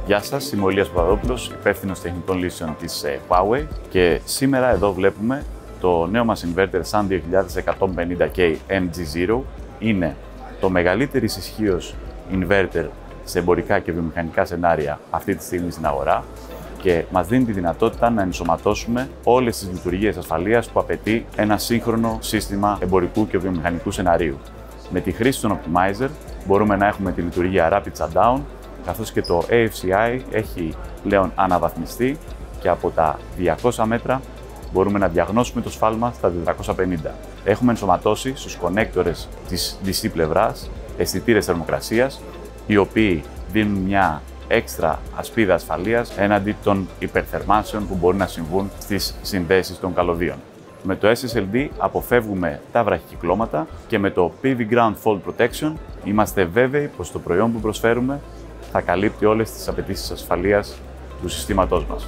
Γεια σας, είμαι ο Ηλίας Παπαδόπουλος, υπεύθυνος τεχνικών λύσεων της Huawei και σήμερα εδώ βλέπουμε το νέο μας inverter Sun 2150K MG0. Είναι το μεγαλύτερης ισχύως inverter σε εμπορικά και βιομηχανικά σενάρια αυτή τη στιγμή στην αγορά και μας δίνει τη δυνατότητα να ενσωματώσουμε όλες τις λειτουργίες ασφαλείας που απαιτεί ένα σύγχρονο σύστημα εμπορικού και βιομηχανικού σεναρίου. Με τη χρήση των Optimizer μπορούμε να έχουμε τη λειτουργία Rapid Shutdown, καθώς και το AFCI έχει πλέον αναβαθμιστεί και από τα 200 μέτρα μπορούμε να διαγνώσουμε το σφάλμα στα 450. Έχουμε ενσωματώσει στους κονέκτορες της DC πλευράς αισθητήρες θερμοκρασίας, οι οποίοι δίνουν μια έξτρα ασπίδα ασφαλείας έναντι των υπερθερμάσεων που μπορεί να συμβούν στις συνδέσεις των καλωδίων. Με το SSLD αποφεύγουμε τα βραχικυκλώματα και με το PV Ground Fault Protection είμαστε βέβαιοι πως το προϊόν που προσφέρουμε θα καλύπτει όλες τις απαιτήσεις ασφαλείας του συστήματός μας.